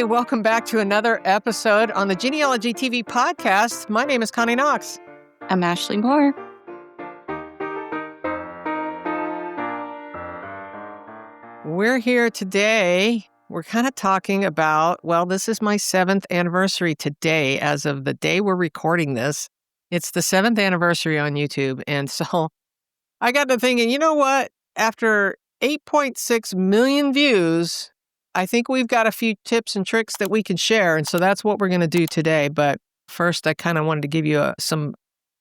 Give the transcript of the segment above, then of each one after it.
Hey, welcome back to another episode on the Genealogy TV podcast. My name is Connie Knox. I'm Ashley Moore. We're here today. We're kind of talking about, well, this is my 7th anniversary today. As of the day we're recording this, it's the 7th anniversary on YouTube. And so I got to thinking, you know what? After 8.6 million views, I think we've got a few tips and tricks that we can share. And so that's what we're going to do today. But first, I kind of wanted to give you some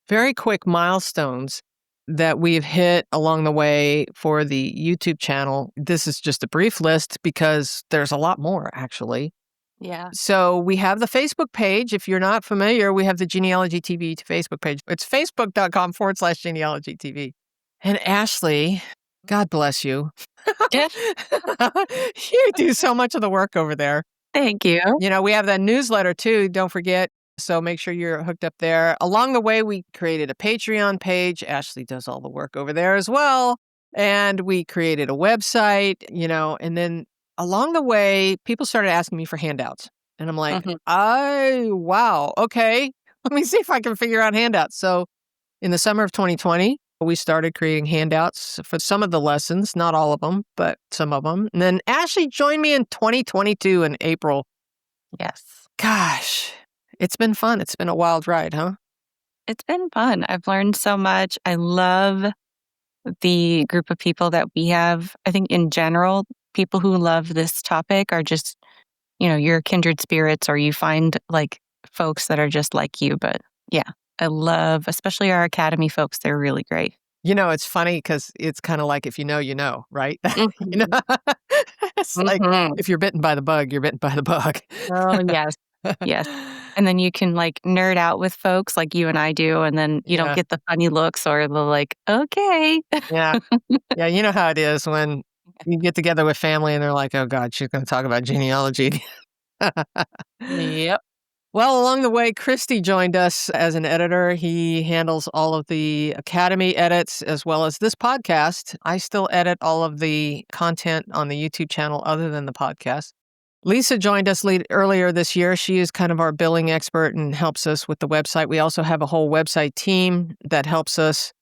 very quick milestones that we've hit along the way for the YouTube channel. This is just a brief list because there's a lot more, actually. Yeah. So we have the Facebook page. If you're not familiar, we have the Genealogy TV Facebook page. It's facebook.com/Genealogy TV. And Ashley, God bless you. You do so much of the work over there. Thank you. You know, we have that newsletter too, don't forget. So make sure you're hooked up there. Along the way, we created a Patreon page. Ashley does all the work over there as well. And we created a website, and then along the way, people started asking me for handouts. And I'm like, wow, okay. Let me see if I can figure out handouts. So in the summer of 2020, we started creating handouts for some of the lessons, not all of them, but some of them. And then Ashley joined me in 2022 in April. Yes. Gosh, it's been fun. It's been a wild ride, huh? It's been fun. I've learned so much. I love the group of people that we have. I think in general, people who love this topic are just, your kindred spirits, or you find like folks that are just like you. But yeah, I love, especially our Academy folks. They're really great. It's funny because it's kind of like if you know, right? It's like if you're bitten by the bug, you're bitten by the bug. Oh, yes. Yes. And then you can like nerd out with folks like you and I do. And then you don't get the funny looks or the like, okay. Yeah. Yeah. You know how it is when you get together with family and they're like, oh God, she's going to talk about genealogy. Yep. Well, along the way, Christy joined us as an editor. He handles all of the Academy edits as well as this podcast. I still edit all of the content on the YouTube channel other than the podcast. Lisa joined us earlier this year. She is kind of our billing expert and helps us with the website. We also have a whole website team that helps us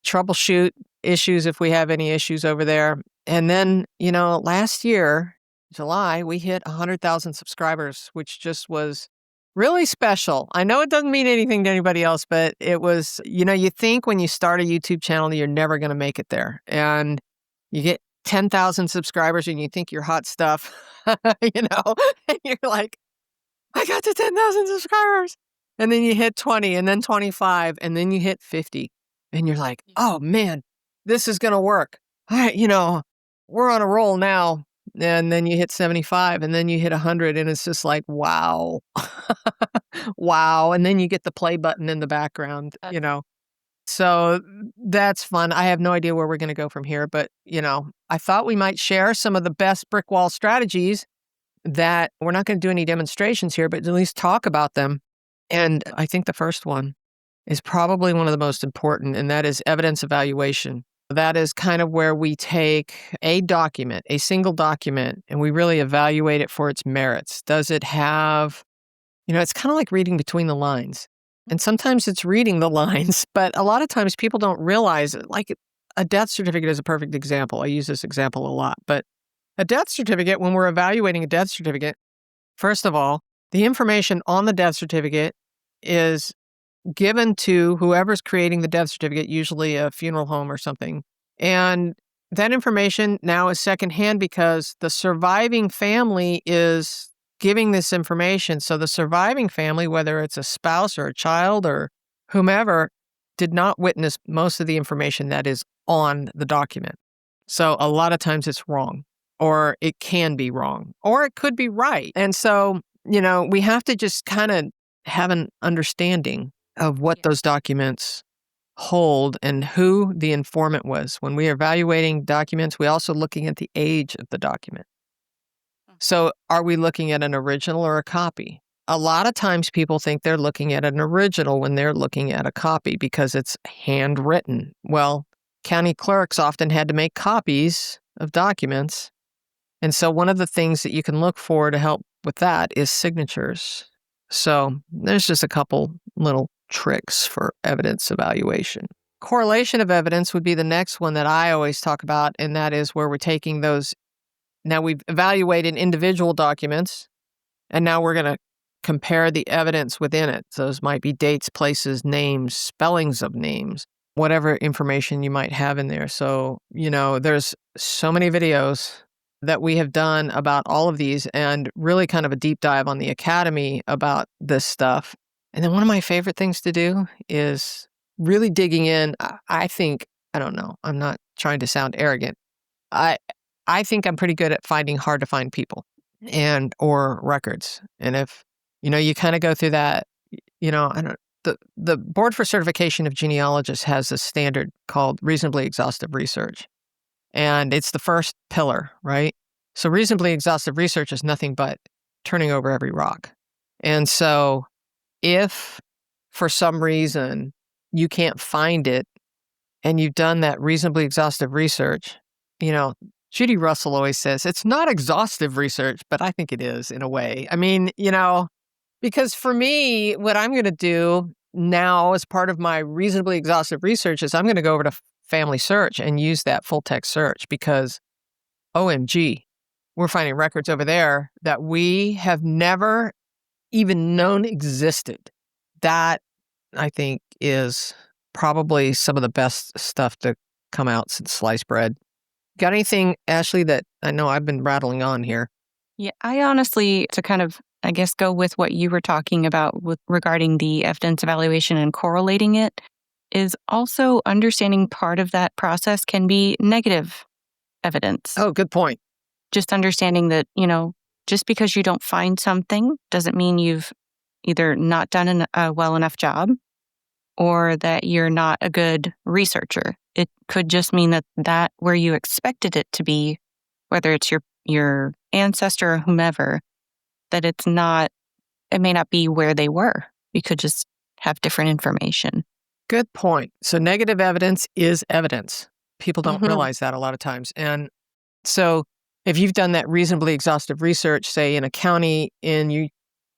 troubleshoot issues if we have any issues over there. And then, last year, July, we hit 100,000 subscribers, which just was really special. I know it doesn't mean anything to anybody else, but it was, you think when you start a YouTube channel, you're never going to make it there. And you get 10,000 subscribers and you think you're hot stuff, and you're like, I got to 10,000 subscribers. And then you hit 20 and then 25 and then you hit 50. And you're like, oh man, this is going to work. All right, we're on a roll now. And then you hit 75 and then you hit 100 and it's just like, wow. Wow. And then you get the play button in the background, So that's fun. I have no idea where we're going to go from here, but, I thought we might share some of the best brick wall strategies that we're not going to do any demonstrations here, but at least talk about them. And I think the first one is probably one of the most important, and that is evidence evaluation. That is kind of where we take a document, a single document, and we really evaluate it for its merits. Does it have, it's kind of like reading between the lines. And sometimes it's reading the lines, but a lot of times people don't realize, like a death certificate is a perfect example. I use this example a lot, but a death certificate, when we're evaluating a death certificate, first of all, the information on the death certificate is given to whoever's creating the death certificate, usually a funeral home or something. And that information now is secondhand because the surviving family is giving this information. So the surviving family, whether it's a spouse or a child or whomever, did not witness most of the information that is on the document. So a lot of times it's wrong, or it can be wrong, or it could be right. And so, we have to just kind of have an understanding of what those documents hold and who the informant was. When we are evaluating documents, we're also looking at the age of the document. So are we looking at an original or a copy? A lot of times people think they're looking at an original when they're looking at a copy because it's handwritten. Well, county clerks often had to make copies of documents. And so one of the things that you can look for to help with that is signatures. So there's just a couple little tricks for evidence evaluation. Correlation of evidence would be the next one that I always talk about, and that is where we're taking those. Now we've evaluated individual documents, and now we're going to compare the evidence within it. Those might be dates, places, names, spellings of names, whatever information you might have in there. So, there's so many videos that we have done about all of these and really kind of a deep dive on the Academy about this stuff. And then one of my favorite things to do is really digging in. I think, I don't know, I'm not trying to sound arrogant. I think I'm pretty good at finding hard to find people or records. And if, you kind of go through that, I don't, the Board for Certification of Genealogists has a standard called reasonably exhaustive research. And it's the first pillar, right? So reasonably exhaustive research is nothing but turning over every rock. And so if for some reason you can't find it and you've done that reasonably exhaustive research, Judy Russell always says it's not exhaustive research, but I think it is in a way. I mean, because for me, what I'm going to do now as part of my reasonably exhaustive research is I'm going to go over to Family Search and use that full text search because, OMG, we're finding records over there that we have never even known existed. That, I think, is probably some of the best stuff to come out since sliced bread. Got anything, Ashley, that I know I've been rattling on here? Yeah, I honestly, to kind of, I guess, go with what you were talking about regarding the evidence evaluation and correlating it, is also understanding part of that process can be negative evidence. Oh, good point. Just understanding that, just because you don't find something doesn't mean you've either not done a well enough job or that you're not a good researcher. It could just mean that where you expected it to be, whether it's your ancestor or whomever, that it may not be where they were. You could just have different information. Good point. So negative evidence is evidence. People don't realize that a lot of times. And so if you've done that reasonably exhaustive research, say in a county, and you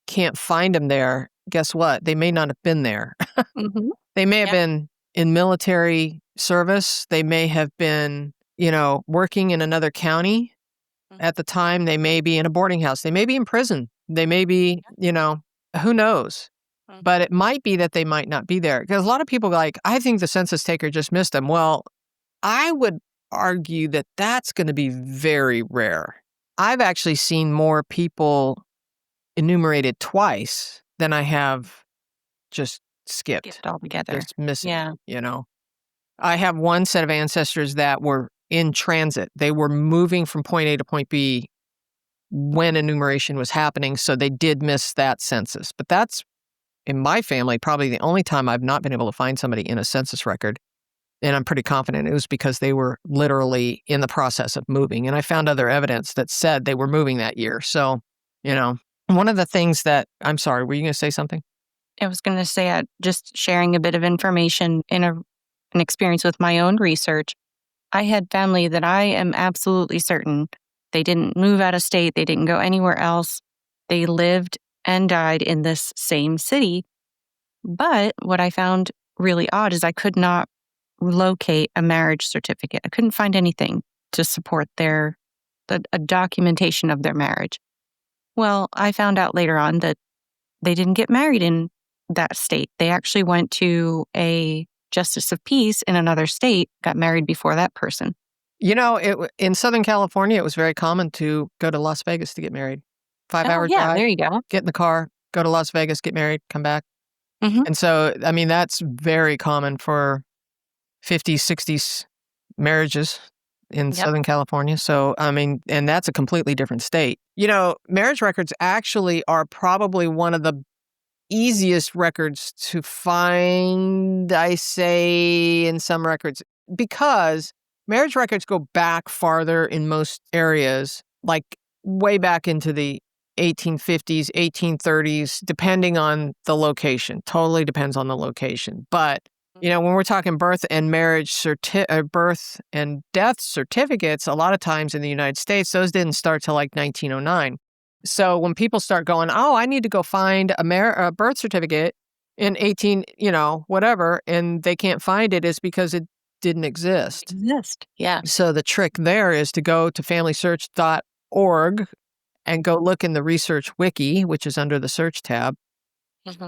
can't find them there, guess what? They may not have been there. They may have been in military service. They may have been, working in another county at the time. They may be in a boarding house. They may be in prison. They may be, who knows? But it might be that they might not be there. Because a lot of people are like, I think the census taker just missed them. Well, I would argue that that's going to be very rare. I've actually seen more people enumerated twice than I have just skipped altogether. Just missing. I have one set of ancestors that were in transit. They were moving from point A to point B when enumeration was happening, so they did miss that census. But that's, in my family, probably the only time I've not been able to find somebody in a census record. And I'm pretty confident it was because they were literally in the process of moving. And I found other evidence that said they were moving that year. So, one of the things that, I'm sorry, were you going to say something? I was going to say, just sharing a bit of information in an experience with my own research. I had family that I am absolutely certain they didn't move out of state. They didn't go anywhere else. They lived and died in this same city. But what I found really odd is I could not locate a marriage certificate. I couldn't find anything to support a documentation of their marriage. Well, I found out later on that they didn't get married in that state. They actually went to a justice of peace in another state, got married before that person. In Southern California, it was very common to go to Las Vegas to get married. 5-hour drive. There you go. Get in the car, go to Las Vegas, get married, come back. And so, I mean, that's very common for 50s, 60s marriages in Southern California. So, I mean, and that's a completely different state. Marriage records actually are probably one of the easiest records to find, I say, in some records, because marriage records go back farther in most areas, like way back into the 1850s, 1830s, depending on the location. Totally depends on the location. But when we're talking birth and birth and death certificates, a lot of times in the United States, those didn't start till like 1909. So when people start going, oh, I need to go find a birth certificate in 18, whatever, and they can't find it, is because it didn't exist. Yeah. So the trick there is to go to familysearch.org and go look in the research wiki, which is under the search tab,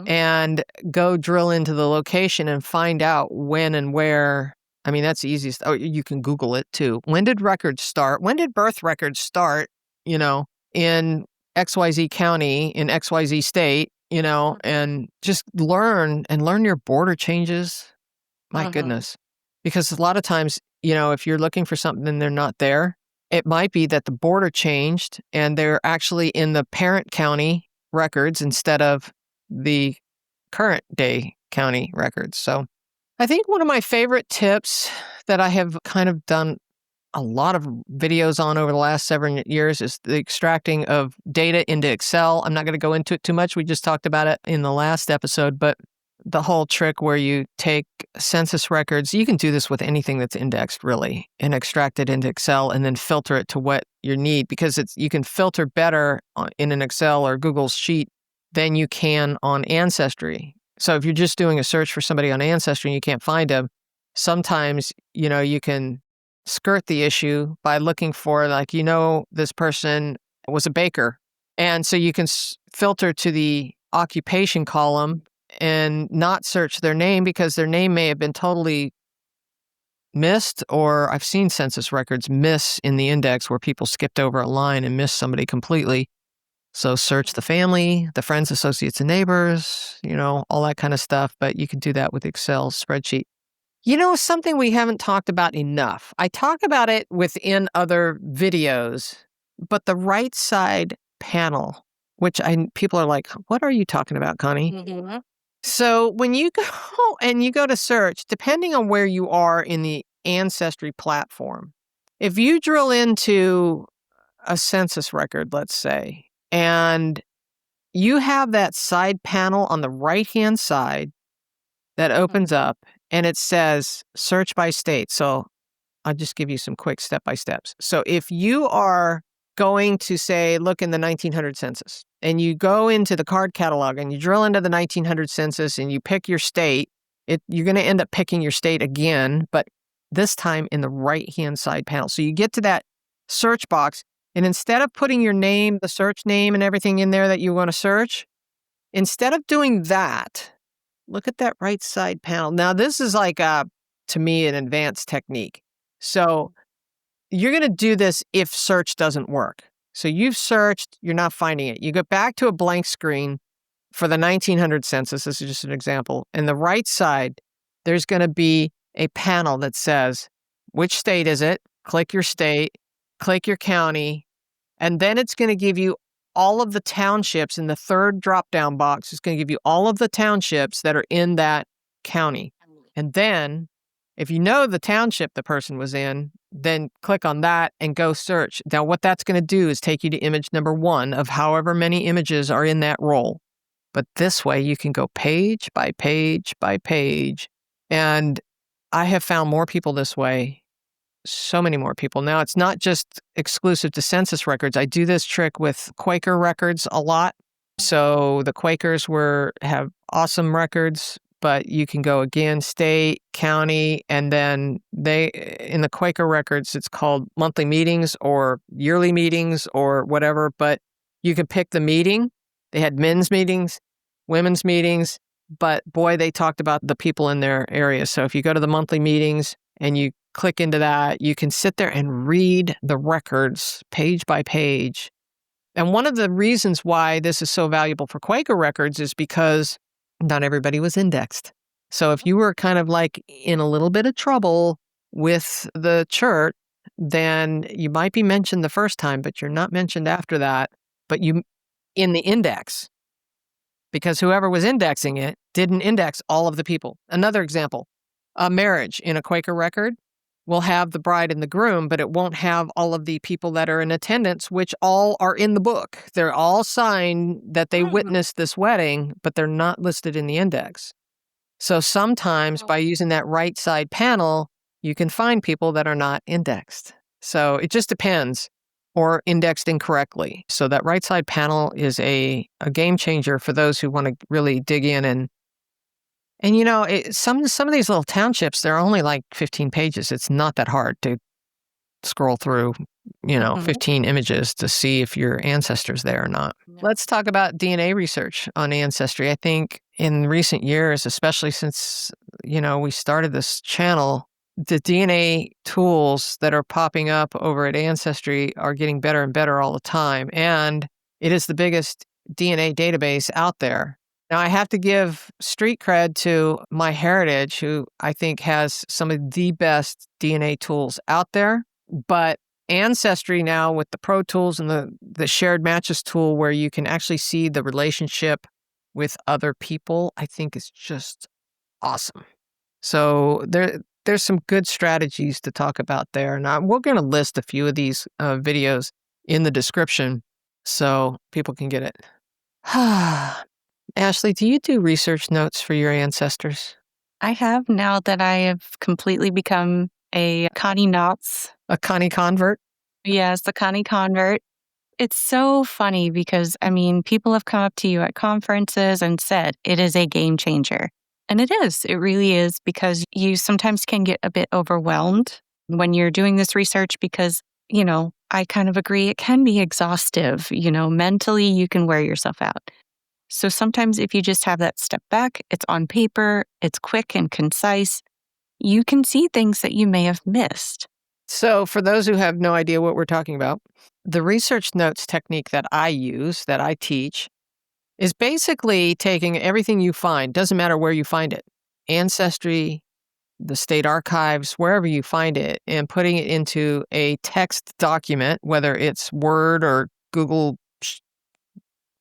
and go drill into the location and find out when and where. I mean, that's the easiest. Oh, you can Google it too. When did records start? When did birth records start, in XYZ county, in XYZ state, and just learn your border changes. My goodness. Because a lot of times, if you're looking for something and they're not there, it might be that the border changed and they're actually in the parent county records instead of the current day county records. So I think one of my favorite tips that I have kind of done a lot of videos on over the last 7 years is the extracting of data into Excel. I'm not going to go into it too much. We just talked about it in the last episode, but the whole trick where you take census records, you can do this with anything that's indexed really, and extract it into Excel and then filter it to what you need, because you can filter better in an Excel or Google sheet than you can on Ancestry. So if you're just doing a search for somebody on Ancestry and you can't find them, sometimes, you can skirt the issue by looking for, this person was a baker. And so you can filter to the occupation column and not search their name, because their name may have been totally missed, or I've seen census records miss in the index where people skipped over a line and missed somebody completely. So search the family, the friends, associates, and neighbors, all that kind of stuff. But you can do that with Excel spreadsheet. Something we haven't talked about enough. I talk about it within other videos, but the right side panel, which people are like, what are you talking about, Connie? So when you go and you go to search, depending on where you are in the Ancestry platform, if you drill into a census record, let's say, and you have that side panel on the right-hand side that opens up and it says search by state. So I'll just give you some quick step-by-steps. So if you are going to say, look in the 1900 census, and you go into the card catalog and you drill into the 1900 census and you pick your state, you're going to end up picking your state again, but this time in the right-hand side panel. So you get to that search box, and instead of putting your name, the search name and everything in there that you want to search, instead of doing that, look at that right side panel. Now, this is to me, an advanced technique. So you're going to do this if search doesn't work. So you've searched, you're not finding it. You go back to a blank screen for the 1900 census. This is just an example. In the right side, there's going to be a panel that says, which state is it? Click your state, click your county, and then it's going to give you all of the townships in the third drop-down box. It's going to give you all of the townships that are in that county. And then, if you know the township the person was in, then click on that and go search. Now, what that's going to do is take you to image number 1 of however many images are in that roll. But this way, you can go page by page by page. And I have found more people this way. So many more people. Now, it's not just exclusive to census records. I do this trick with Quaker records a lot. So the Quakers have awesome records, but you can go again, state, county, and then in the Quaker records, it's called monthly meetings or yearly meetings or whatever, but you can pick the meeting. They had men's meetings, women's meetings, but boy, they talked about the people in their area. So if you go to the monthly meetings and you click into that, you can sit there and read the records page by page. And one of the reasons why this is so valuable for Quaker records is because not everybody was indexed. So if you were kind of in a little bit of trouble with the church, then you might be mentioned the first time, but you're not mentioned after that, but you in the index, because whoever was indexing it didn't index all of the people. Another example, a marriage in a Quaker record will have the bride and the groom, but it won't have all of the people that are in attendance, which all are in the book. They're all signed that they witnessed this wedding, but they're not listed in the index. So sometimes by using that right side panel, you can find people that are not indexed. So it just depends. or indexed incorrectly. So that right side panel is a game changer for those who want to really dig in and some of these little townships, they're only like 15 pages. It's not that hard to scroll through, 15 images to see if your ancestor's there or not. No. Let's talk about DNA research on Ancestry. I think in recent years, especially since, we started this channel, the DNA tools that are popping up over at Ancestry are getting better and better all the time. And it is the biggest DNA database out there. Now, I have to give street cred to MyHeritage, who I think has some of the best DNA tools out there. But Ancestry now with the Pro Tools and the Shared Matches tool where you can actually see the relationship with other people, I think is just awesome. So there's some good strategies to talk about there. And we're going to list a few of these videos in the description so people can get it. Ashley, do you do research notes for your ancestors? I have, now that I have completely become a Connie Knox. A Connie convert? Yes, the Connie convert. It's so funny because, people have come up to you at conferences and said it is a game changer. And it is. It really is, because you sometimes can get a bit overwhelmed when you're doing this research because, I kind of agree it can be exhaustive. Mentally you can wear yourself out. So sometimes if you just have that step back, it's on paper, it's quick and concise, you can see things that you may have missed. So for those who have no idea what we're talking about, the research notes technique that I use, that I teach, is basically taking everything you find, doesn't matter where you find it, Ancestry, the state archives, wherever you find it, and putting it into a text document, whether it's Word or Google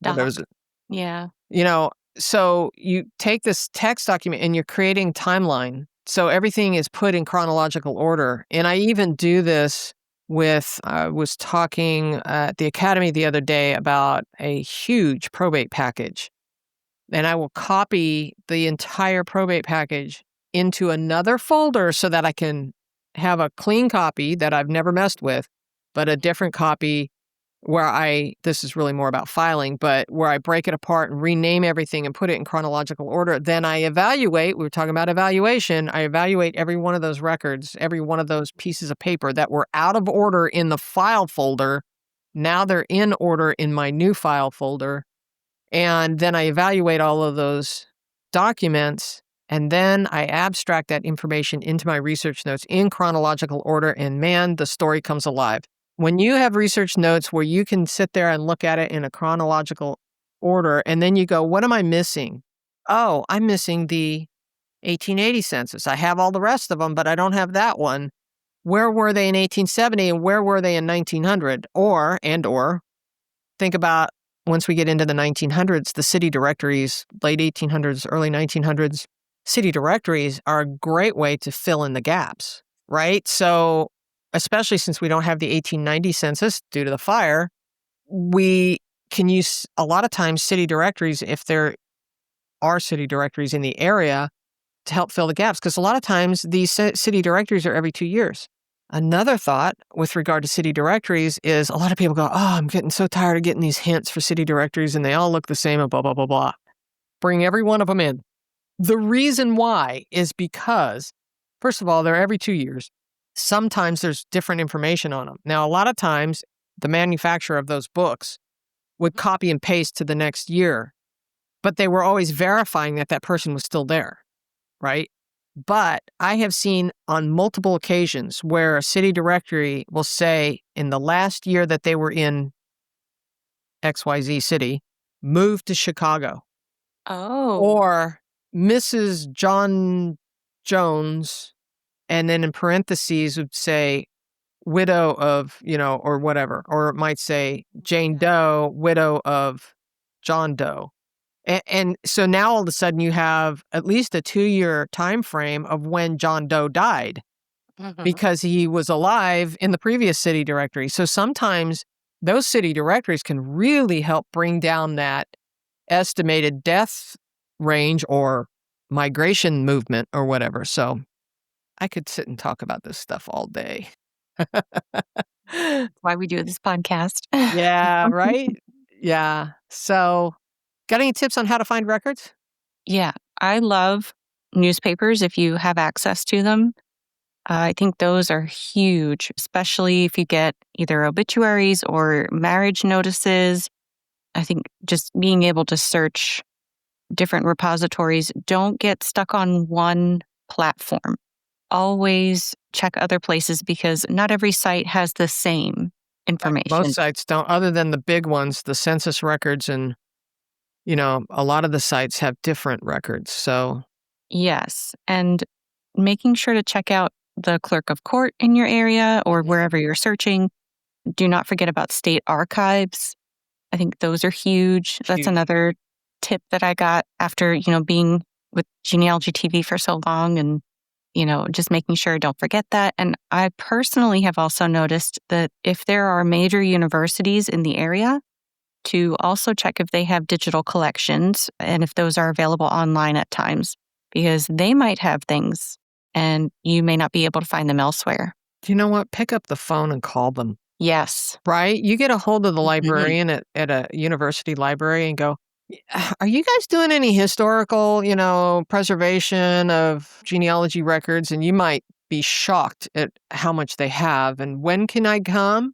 Doc. Yeah. So you take this text document and you're creating timeline. So everything is put in chronological order. And I even do this I was talking at the Academy the other day about a huge probate package. And I will copy the entire probate package into another folder so that I can have a clean copy that I've never messed with, but a different copy where this is really more about filing, but where I break it apart and rename everything and put it in chronological order. Then I evaluate, we were talking about evaluation, I evaluate every one of those records, every one of those pieces of paper that were out of order in the file folder. Now they're in order in my new file folder. And then I evaluate all of those documents, and then I abstract that information into my research notes in chronological order, and man, the story comes alive. When you have research notes where you can sit there and look at it in a chronological order, and then you go, what am I missing? Oh, I'm missing the 1880 census. I have all the rest of them, but I don't have that one. Where were they in 1870 and where were they in 1900? Or think about once we get into the 1900s, the city directories, late 1800s, early 1900s, city directories are a great way to fill in the gaps, right? So especially since we don't have the 1890 census due to the fire, we can use a lot of times city directories, if there are city directories in the area, to help fill the gaps. Because a lot of times these city directories are every 2 years. Another thought with regard to city directories is a lot of people go, I'm getting so tired of getting these hints for city directories and they all look the same and blah, blah, blah, blah. Bring every one of them in. The reason why is because, first of all, they're every 2 years. Sometimes there's different information on them. Now, a lot of times the manufacturer of those books would copy and paste to the next year, but they were always verifying that that person was still there, right? But I have seen on multiple occasions where a city directory will say in the last year that they were in XYZ city, moved to Chicago. Oh. Or Mrs. John Jones, and then in parentheses would say widow of, or whatever. Or it might say Jane Doe, widow of John Doe. And so now all of a sudden you have at least a 2-year time frame of when John Doe died because he was alive in the previous city directory. So sometimes those city directories can really help bring down that estimated death range or migration movement or whatever. So I could sit and talk about this stuff all day. That's why we do this podcast. Yeah, right? Yeah. So, got any tips on how to find records? Yeah, I love newspapers if you have access to them. I think those are huge, especially if you get either obituaries or marriage notices. I think just being able to search different repositories, don't get stuck on one platform. Always check other places because not every site has the same Most information. sites don't, other than the big ones, the census records, and a lot of the sites have different records. So, Yes. And making sure to check out the clerk of court in your area or Mhm. wherever you're searching. Do not forget about state archives. I think those are huge. That's Huge. another tip that I got after, being with Genealogy TV for so long and, just making sure don't forget that. And I personally have also noticed that if there are major universities in the area, to also check if they have digital collections and if those are available online at times, because they might have things and you may not be able to find them elsewhere. You know what? Pick up the phone and call them. Yes. Right? You get a hold of the Mhm. librarian at a university library and go, Are you guys doing any historical, preservation of genealogy records?" And you might be shocked at how much they have. And when can I come?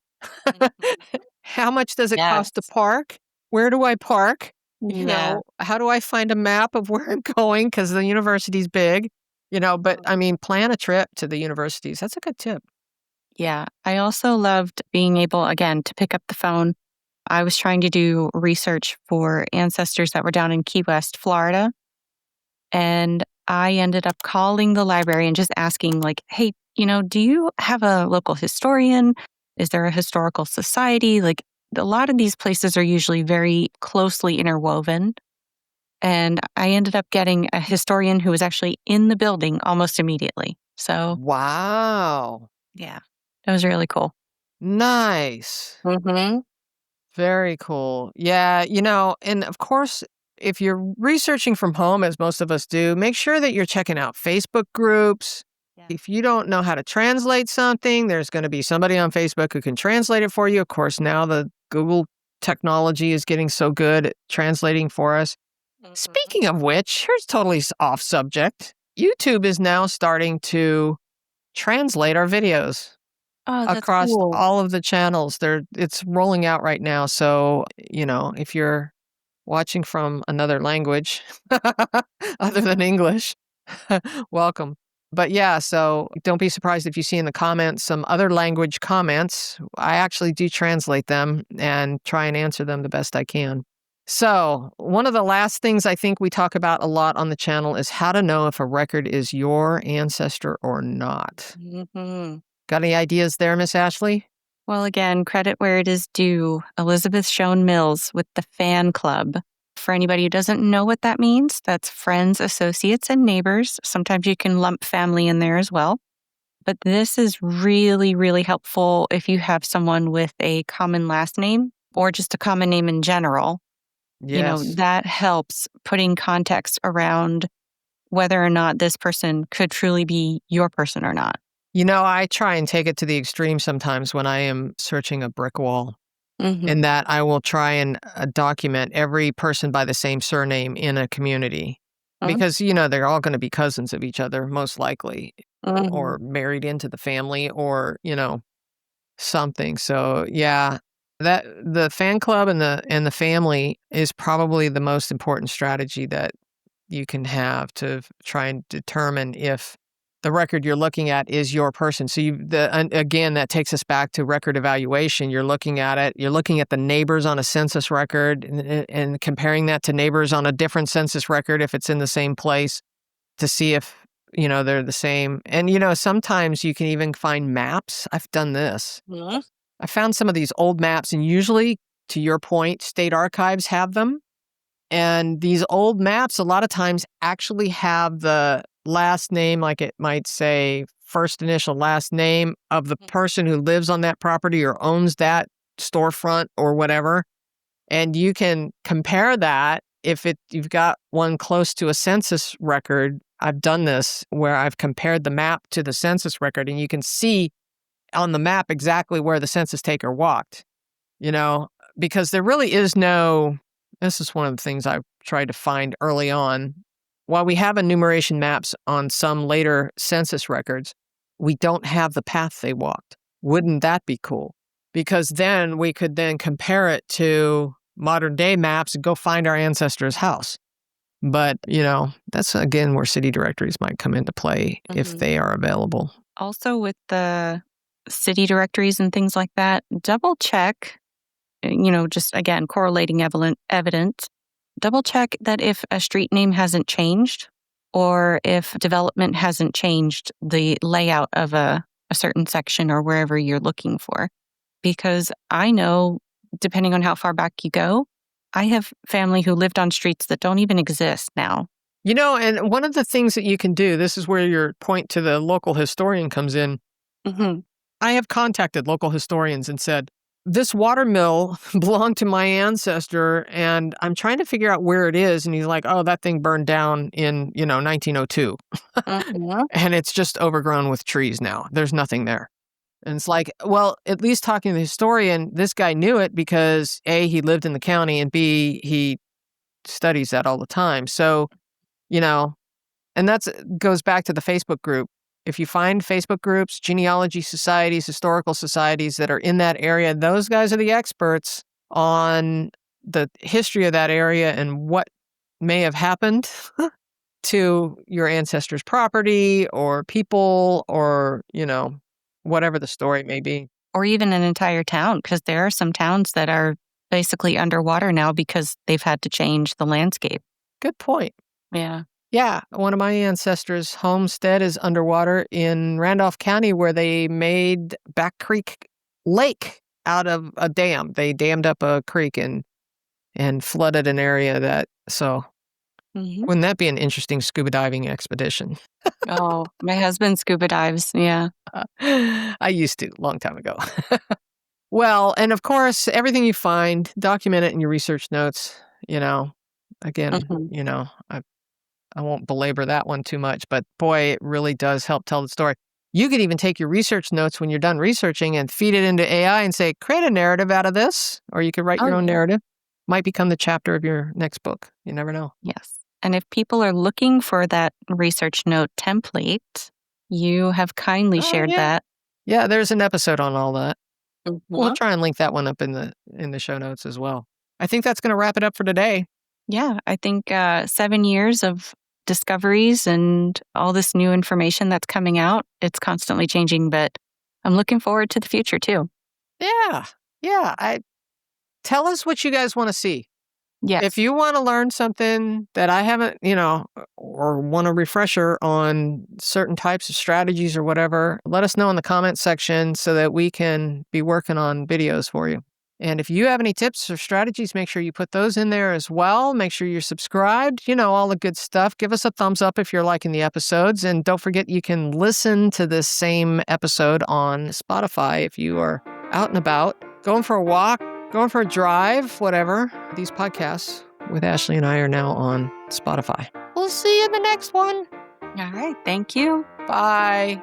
How much does it Yes. cost to park? Where do I park? Yeah. How do I find a map of where I'm going? Because the university's big, but I mean, plan a trip to the universities. That's a good tip. Yeah. I also loved being able, again, to pick up the phone. I was trying to do research for ancestors that were down in Key West, Florida. And I ended up calling the library and just asking, like, hey, do you have a local historian? Is there a historical society? Like, a lot of these places are usually very closely interwoven. And I ended up getting a historian who was actually in the building almost immediately. So, Wow. yeah, that was really cool. Nice. Mm-hmm. Very cool. Yeah, and of course, if you're researching from home, as most of us do, make sure that you're checking out Facebook groups. Yeah. If you don't know how to translate something, there's going to be somebody on Facebook who can translate it for you. Of course, now the Google technology is getting so good at translating for us. Mhm. Speaking of which, here's totally off subject. YouTube is now starting to translate our videos Oh, that's across cool. all of the channels. It's rolling out right now. So, if you're watching from another language other than English, welcome. But yeah, so don't be surprised if you see in the comments some other language comments. I actually do translate them and try and answer them the best I can. So, one of the last things I think we talk about a lot on the channel is how to know if a record is your ancestor or not. Mhm. Got any ideas there, Miss Ashley? Well, again, credit where it is due. Elizabeth Shown Mills with the fan club. For anybody who doesn't know what that means, that's friends, associates, and neighbors. Sometimes you can lump family in there as well. But this is really, really helpful if you have someone with a common last name or just a common name in general. Yes. That helps putting context around whether or not this person could truly be your person or not. I try and take it to the extreme sometimes when I am searching a brick wall, Hmm. in that I will try and document every person by the same surname in a community because, they're all going to be cousins of each other, most likely, Hmm. or married into the family or, something. So, yeah, that the fan club and the family is probably the most important strategy that you can have to try and determine if the record you're looking at is your person. So and again, that takes us back to record evaluation. You're looking at it. You're looking at the neighbors on a census record and comparing that to neighbors on a different census record if it's in the same place to see if they're the same. And sometimes you can even find maps. I've done this. I found some of these old maps, and usually, to your point, state archives have them. And these old maps, a lot of times, actually have the last name, like it might say first initial last name of the person who lives on that property or owns that storefront or whatever. And you can compare that if you've got one close to a census record. I've done this where I've compared the map to the census record, and you can see on the map exactly where the census taker walked, because there really is no, this is one of the things I tried to find early on. While we have enumeration maps on some later census records, we don't have the path they walked. Wouldn't that be cool? Because then we could then compare it to modern day maps and go find our ancestor's house. But, that's again where city directories might come into play if they are available. Also with the city directories and things like that, double check, just again, correlating evidence, double check that if a street name hasn't changed or if development hasn't changed the layout of a certain section or wherever you're looking for. Because I know, depending on how far back you go, I have family who lived on streets that don't even exist now. And one of the things that you can do, this is where your point to the local historian comes in. I have contacted local historians and said, this water mill belonged to my ancestor, and I'm trying to figure out where it is. And he's like, oh, that thing burned down in, 1902. And it's just overgrown with trees now. There's nothing there. And it's like, well, at least talking to the historian, this guy knew it because A, he lived in the county, and B, he studies that all the time. So, and that goes back to the Facebook group. If you find Facebook groups, genealogy societies, historical societies that are in that area, those guys are the experts on the history of that area and what may have happened to your ancestors' property or people or, whatever the story may be. Or even an entire town, because there are some towns that are basically underwater now because they've had to change the landscape. Good point. Yeah. Yeah, one of my ancestors' homestead is underwater in Randolph County where they made Back Creek Lake out of a dam. They dammed up a creek and flooded an area wouldn't that be an interesting scuba diving expedition? Oh, my husband scuba dives, yeah. I used to, long time ago. Well, and of course, everything you find, document it in your research notes, again, I won't belabor that one too much, but boy, it really does help tell the story. You could even take your research notes when you're done researching and feed it into AI and say, create a narrative out of this, or you could write your own narrative. Might become the chapter of your next book. You never know. Yes. And if people are looking for that research note template, you have kindly shared that. Yeah, there's an episode on all that. We'll try and link that one up in the show notes as well. I think that's going to wrap it up for today. Yeah, I think 7 years of discoveries and all this new information that's coming out, it's constantly changing, but I'm looking forward to the future too. Yeah. Tell us what you guys want to see. Yes. If you want to learn something that I haven't, or want a refresher on certain types of strategies or whatever, let us know in the comments section so that we can be working on videos for you. And if you have any tips or strategies, make sure you put those in there as well. Make sure you're subscribed, all the good stuff. Give us a thumbs up if you're liking the episodes. And don't forget, you can listen to this same episode on Spotify if you are out and about, going for a walk, going for a drive, whatever. These podcasts with Ashley and I are now on Spotify. We'll see you in the next one. All right. Thank you. Bye.